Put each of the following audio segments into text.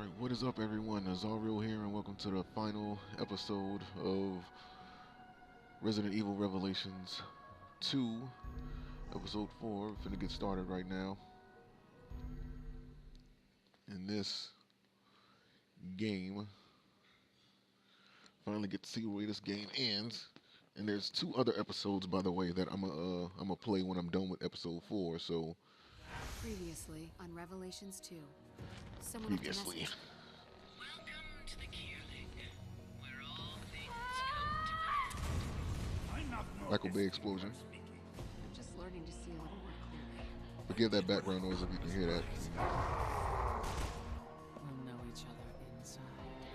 Alright, what is up everyone? Azariel here and welcome to the final episode of Resident Evil Revelations 2, episode 4. Finna get started right now. In this game, finally get to see where this game ends. And there's two other episodes, by the way, that I'm play when I'm done with episode 4, so... Previously on Revelations 2, someone Previously. left a message. Welcome to the Clearling, where all things come to Michael Bay explosion. I'm just learning to see a little more clearly. Forgive that background noise if you can hear that. We'll know each other inside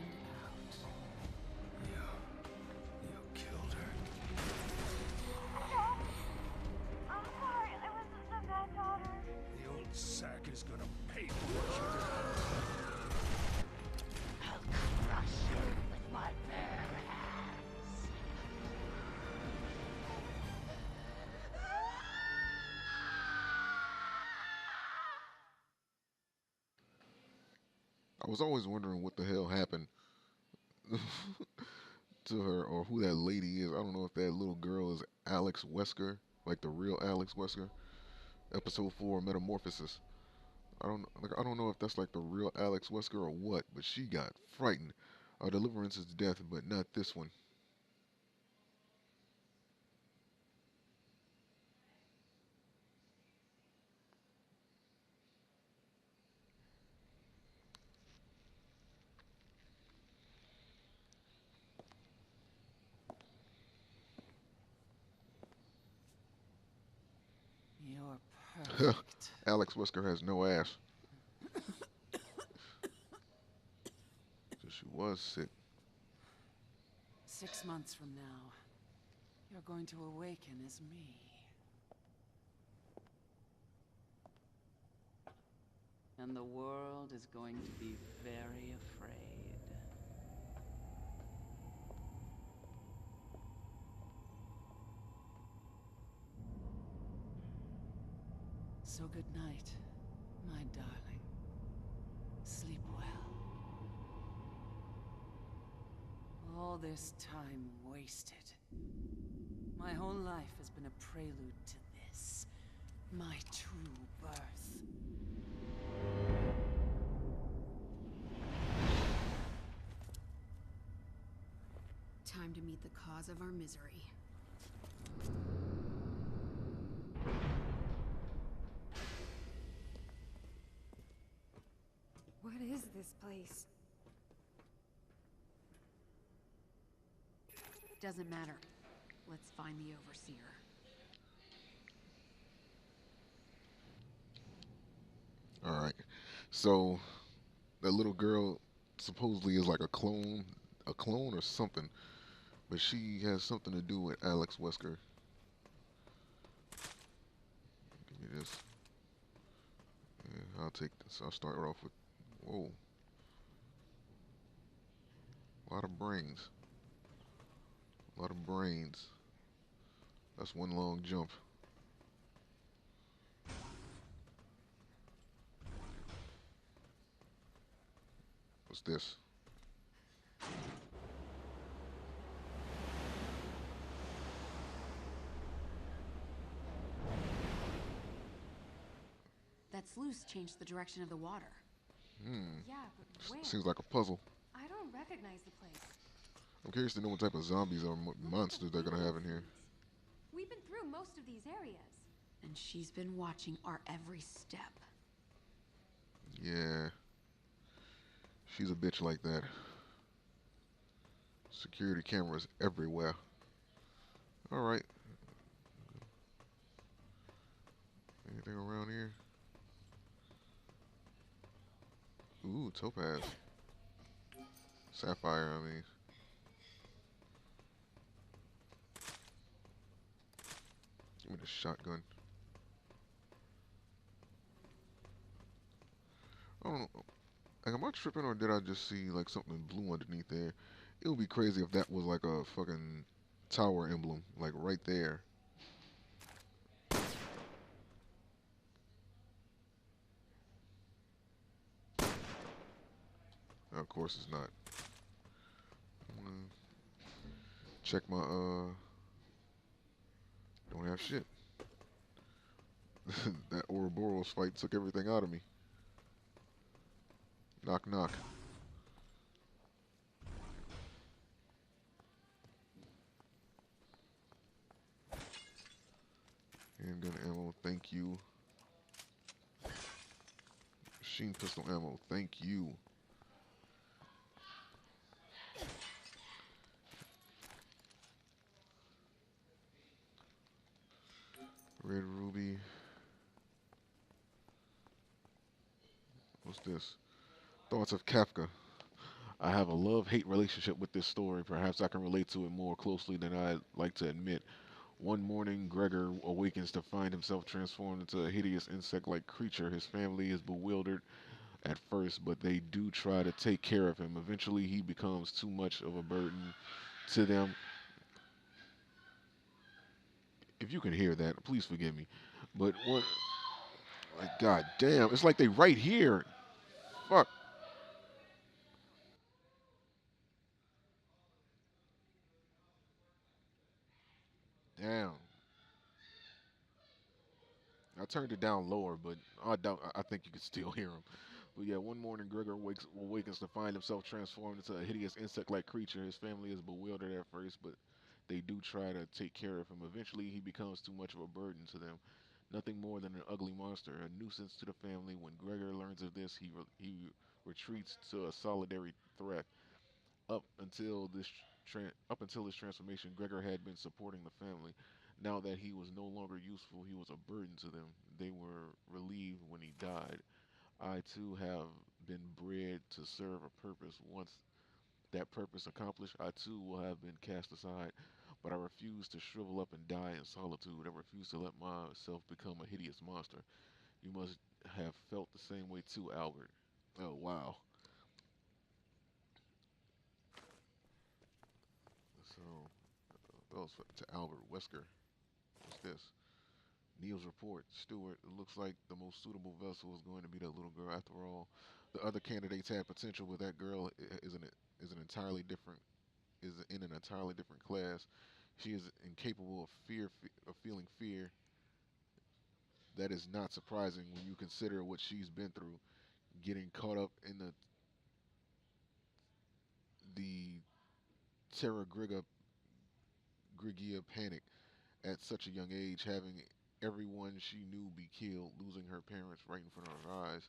and out. You killed her. I'm sorry, I was just a bad daughter. The old sack is gonna pay for what you did. I'll crush you with my bare hands. I was always wondering what the hell happened to her, or who that lady is. I don't know if that little girl is Alex Wesker, like the real Alex Wesker. Episode 4, Metamorphasis. I don't know if that's like the real Alex Wesker or what, but she got frightened. Our deliverance is death, but not this one. You're perfect. Alex Wesker has no ass. So she was sick. 6 months from now, you're going to awaken as me. And the world is going to be very afraid. So good night, my darling. Sleep well. All this time wasted. My whole life has been a prelude to this. My true birth. Time to meet the cause of our misery. What is this place? Doesn't matter. Let's find the overseer. Alright. So, that little girl supposedly is like a clone or something. But she has something to do with Alex Wesker. Give me this. Yeah, I'll take this. I'll start off with... Whoa. A lot of brains. A lot of brains. That's one long jump. What's this? That sluice changed the direction of the water. Yeah, but where? Seems like a puzzle. I don't recognize the place. I'm curious to know what type of zombies or monsters they're gonna have in here. We've been through most of these areas. And she's been watching our every step. Yeah. She's a bitch like that. Security cameras everywhere. Alright. Anything around here? Ooh, topaz. Sapphire, I mean. Give me the shotgun. I don't know. Like, am I tripping or did I just see like something blue underneath there? It would be crazy if that was like a fucking tower emblem, like right there. Of course it's not. Check my don't have shit. That Ouroboros fight took everything out of me. Knock knock. Handgun ammo, thank you. Machine pistol ammo, thank you. Red ruby. What's this? Thoughts of Kafka. I have a love-hate relationship with this story. Perhaps I can relate to it more closely than I'd like to admit. One morning, Gregor awakens to find himself transformed into a hideous insect-like creature. His family is bewildered at first, but they do try to take care of him. Eventually, he becomes too much of a burden to them. If you can hear that, please forgive me. But what? Like, god damn, it's like they right here. Fuck. Damn. I turned it down lower, but I doubt. I think you can still hear him. But yeah, one morning Gregor awakens to find himself transformed into a hideous insect-like creature. His family is bewildered at first, but they do try to take care of him. Eventually, he becomes too much of a burden to them. Nothing more than an ugly monster, a nuisance to the family. When Gregor learns of this, he retreats to a solitary threat. Up until his transformation, Gregor had been supporting the family. Now that he was no longer useful, he was a burden to them. They were relieved when he died. I too have been bred to serve a purpose. Once that purpose accomplished, I too will have been cast aside. But I refuse to shrivel up and die in solitude. I refuse to let myself become a hideous monster. You must have felt the same way too, Albert. Oh, wow. So, that was to Albert Wesker. What's this? Neil's report. Stewart, it looks like the most suitable vessel is going to be that little girl. After all, the other candidates had potential, but that girl is an entirely different is in an entirely different class. She is incapable of feeling fear. That is not surprising when you consider what she's been through, getting caught up in the Terra Grigia panic at such a young age, having everyone she knew be killed, losing her parents right in front of her eyes.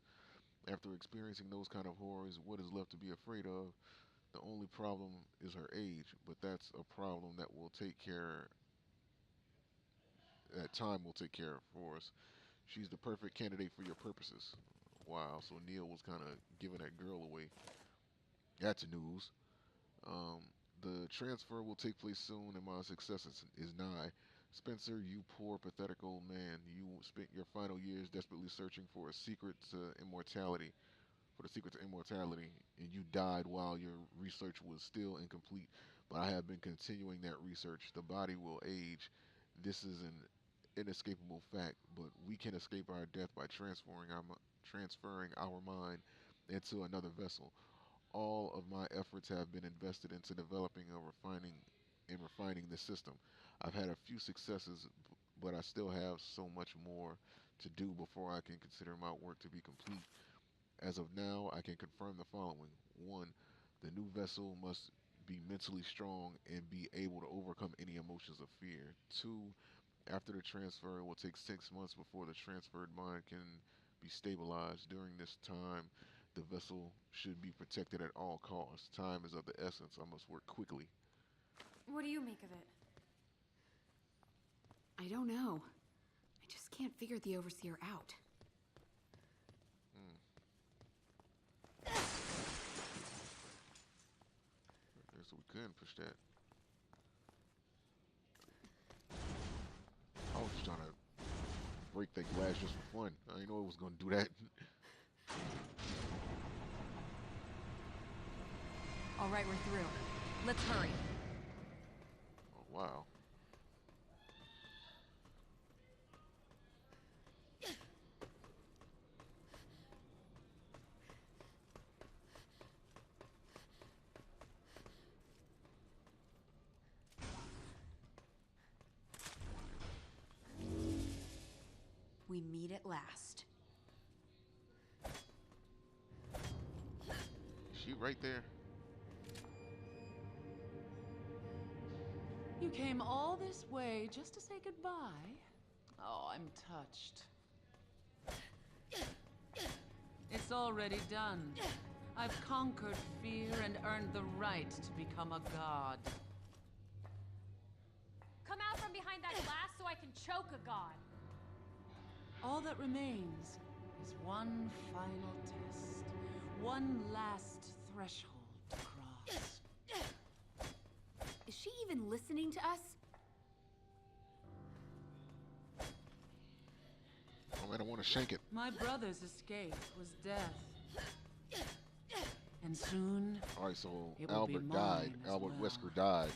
After experiencing those kind of horrors, what is left to be afraid of? The only problem is her age, but that's a problem that time will take care of for us. She's the perfect candidate for your purposes. Wow, so Neil was kind of giving that girl away. That's news. Um, the transfer will take place soon, and my success is nigh. Spencer, you poor, pathetic old man. You spent your final years desperately searching for a secret to immortality, for the secret to immortality, and you died while your research was still incomplete. But I have been continuing that research. The body will age. This is an inescapable fact, but we can escape our death by transferring our mind into another vessel. All of my efforts have been invested into developing and refining the system. I've had a few successes, but I still have so much more to do before I can consider my work to be complete. As of now, I can confirm the following. 1. The new vessel must be mentally strong and be able to overcome any emotions of fear. 2. After the transfer, it will take 6 months before the transferred mind can be stabilized. During this time, the vessel should be protected at all costs. Time is of the essence. I must work quickly. What do you make of it? I don't know. I just can't figure the Overseer out. Hmm. Okay, so we couldn't push that. I was just trying to break that glass just for fun. I didn't know it was going to do that. All right, we're through. Let's hurry. Oh, wow. We meet at last. She right there. You came all this way just to say goodbye? Oh, I'm touched. It's already done. I've conquered fear and earned the right to become a god. Come out from behind that glass so I can choke a god. All that remains is one final test. One last threshold to cross. Is she even listening to us? Oh man, I want to shake it. My brother's escape was death. And soon, All right, so it will be Albert mine died. as Albert well. Wesker died.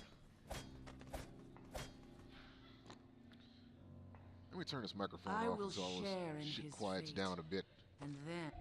Let me turn this microphone I off will so all share in this shit his quiets fate. down a bit. And then